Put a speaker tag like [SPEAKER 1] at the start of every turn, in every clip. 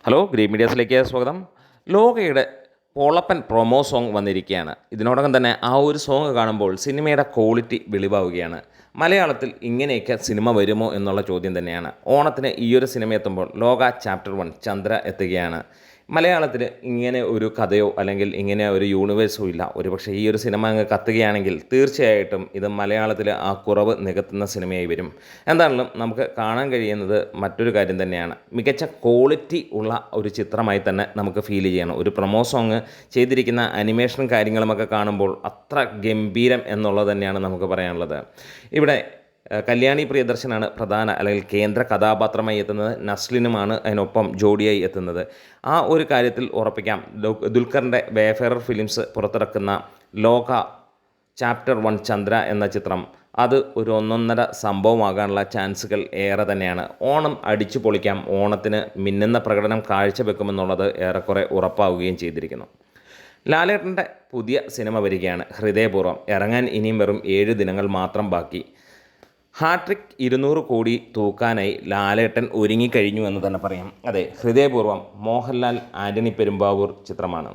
[SPEAKER 1] Hello green മീഡിയാസിലേക്ക് സ്വാഗതം. ലോകയുടെ പൊളപ്പൻ promo song വന്നിരിക്കുകയാണ്. ഇതിനോടകം തന്നെ ആ ഒരു സോങ് കാണുമ്പോൾ സിനിമയുടെ ക്വാളിറ്റി വെളിവാവുകയാണ്. മലയാളത്തിൽ ഇങ്ങനെയൊക്കെ സിനിമ വരുമോ എന്നുള്ള ചോദ്യം തന്നെയാണ്. ഓണത്തിന് ഈയൊരു സിനിമ എത്തുമ്പോൾ ലോക ചാപ്റ്റർ 1 ചന്ദ്ര എത്തുകയാണ്. മലയാളത്തിൽ ഇങ്ങനെ ഒരു കഥയോ അല്ലെങ്കിൽ ഇങ്ങനെ ഒരു യൂണിവേഴ്സോ ഇല്ല. ഒരുപക്ഷെ ഈ ഒരു സിനിമ അങ്ങ് കത്തുകയാണെങ്കിൽ തീർച്ചയായിട്ടും ഇത് മലയാളത്തിൽ ആ കുറവ് നികത്തുന്ന സിനിമയായി വരും. എന്താണെങ്കിലും നമുക്ക് കാണാൻ കഴിയുന്നത് മറ്റൊരു കാര്യം തന്നെയാണ്. മികച്ച ക്വാളിറ്റി ഉള്ള ഒരു ചിത്രമായി തന്നെ നമുക്ക് ഫീൽ ചെയ്യണം. ഒരു പ്രൊമോ സോങ് ചെയ്തിരിക്കുന്ന അനിമേഷൻ കാര്യങ്ങളുമൊക്കെ കാണുമ്പോൾ അത്ര ഗംഭീരം എന്നുള്ളത് തന്നെയാണ് നമുക്ക് പറയാനുള്ളത്. ഇവിടെ കല്യാണി പ്രിയദർശനാണ് പ്രധാന അല്ലെങ്കിൽ കേന്ദ്ര കഥാപാത്രമായി എത്തുന്നത്. നസ്ലിനുമാണ് അതിനൊപ്പം ജോഡിയായി എത്തുന്നത്. ആ ഒരു കാര്യത്തിൽ ഉറപ്പിക്കാം. ദുൽഖറിൻ്റെ വേഫെയറർ ഫിലിംസ് പുറത്തിറക്കുന്ന ലോക ചാപ്റ്റർ 1 ചന്ദ്ര എന്ന ചിത്രം അത് ഒരു ഒന്നൊന്നര സംഭവമാകാനുള്ള ചാൻസുകൾ ഏറെ തന്നെയാണ്. ഓണം അടിച്ചു പൊളിക്കാം, ഓണത്തിന് മിന്നുന്ന പ്രകടനം കാഴ്ചവെക്കുമെന്നുള്ളത് ഏറെക്കുറെ ഉറപ്പാവുകയും ചെയ്തിരിക്കുന്നു. ലാലേട്ടൻ്റെ പുതിയ സിനിമ വരികയാണ്, ഹൃദയപൂർവ്വം. ഇറങ്ങാൻ ഇനിയും വെറും 7 ദിനങ്ങൾ മാത്രം ബാക്കി. ഹാട്രിക് 200 കോടി തൂക്കാനായി ലാലേട്ടൻ ഒരുങ്ങിക്കഴിഞ്ഞു എന്ന് തന്നെ പറയാം. അതെ, ഹൃദയപൂർവ്വം മോഹൻലാൽ ആൻ്റണി പെരുമ്പാവൂർ ചിത്രമാണ്.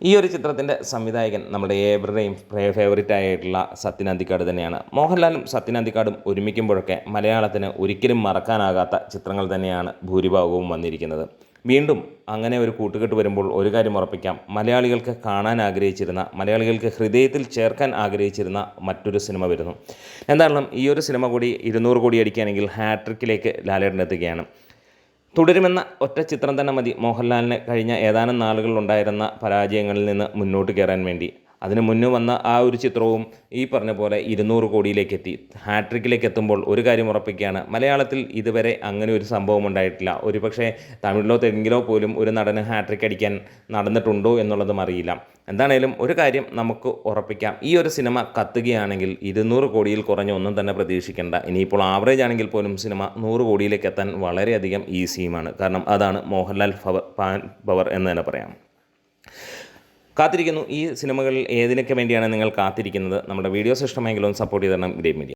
[SPEAKER 1] ഈ ഒരു ചിത്രത്തിൻ്റെ സംവിധായകൻ നമ്മുടെ ഏവരുടെയും ഫേവറേറ്റ് ആയിട്ടുള്ള സത്യൻ അന്തിക്കാട് തന്നെയാണ്. മോഹൻലാലും സത്യൻ അന്തിക്കാടും ഒരുമിക്കുമ്പോഴൊക്കെ മലയാളത്തിന് ഒരിക്കലും മറക്കാനാകാത്ത ചിത്രങ്ങൾ തന്നെയാണ് ഭൂരിഭാഗവും വന്നിരിക്കുന്നത്. വീണ്ടും അങ്ങനെ ഒരു കൂട്ടുകെട്ട് വരുമ്പോൾ ഒരു കാര്യം ഉറപ്പിക്കാം, മലയാളികൾക്ക് കാണാൻ ആഗ്രഹിച്ചിരുന്ന, മലയാളികൾക്ക് ഹൃദയത്തിൽ ചേർക്കാൻ ആഗ്രഹിച്ചിരുന്ന മറ്റൊരു സിനിമ വരുന്നു. എന്തായാലും ഈ ഒരു സിനിമ കൂടി 200 കോടി അടിക്കുകയാണെങ്കിൽ ഹാട്രിക്കിലേക്ക് ലാലേട്ടൻ എത്തുകയാണ്. തുടരുമെന്ന ഒറ്റ ചിത്രം തന്നെ മതി മോഹൻലാലിന് കഴിഞ്ഞ ഏതാനും നാളുകളിലുണ്ടായിരുന്ന പരാജയങ്ങളിൽ നിന്ന് മുന്നോട്ട് കയറാൻ വേണ്ടി. അതിന് മുന്നേ വന്ന ആ ഒരു ചിത്രവും ഈ പറഞ്ഞ പോലെ 200 കോടിയിലേക്ക് എത്തി. ഹാട്രിക്കിലേക്ക് എത്തുമ്പോൾ ഒരു കാര്യം ഉറപ്പിക്കുകയാണ്, മലയാളത്തിൽ ഇതുവരെ അങ്ങനെ ഒരു സംഭവം ഉണ്ടായിട്ടില്ല. ഒരുപക്ഷെ തമിഴിലോ തെലുങ്കിലോ പോലും ഒരു നടന് ഹാട്രിക് അടിക്കാൻ നടന്നിട്ടുണ്ടോ എന്നുള്ളതും അറിയില്ല. എന്താണേലും ഒരു കാര്യം നമുക്ക് ഉറപ്പിക്കാം, ഈ ഒരു സിനിമ കത്തുകയാണെങ്കിൽ 200 കോടിയിൽ കുറഞ്ഞ ഒന്നും തന്നെ പ്രതീക്ഷിക്കേണ്ട. ഇനിയിപ്പോൾ ആവറേജ് ആണെങ്കിൽ പോലും സിനിമ 100 കോടിയിലേക്ക് എത്താൻ വളരെയധികം ഈസിയുമാണ്. കാരണം അതാണ് മോഹൻലാൽ പവർ എന്ന് തന്നെ പറയാം. കാത്തിരിക്കുന്നു. ഈ സിനിമകളിൽ ഏതിനൊക്കെ വേണ്ടിയാണ് നിങ്ങൾ കാത്തിരിക്കുന്നത്? നമ്മുടെ വീഡിയോസ് ഇഷ്ടമെങ്കിലും സപ്പോർട്ട് ചെയ്ത് തരണം ഗ്രീൻ മീഡിയ.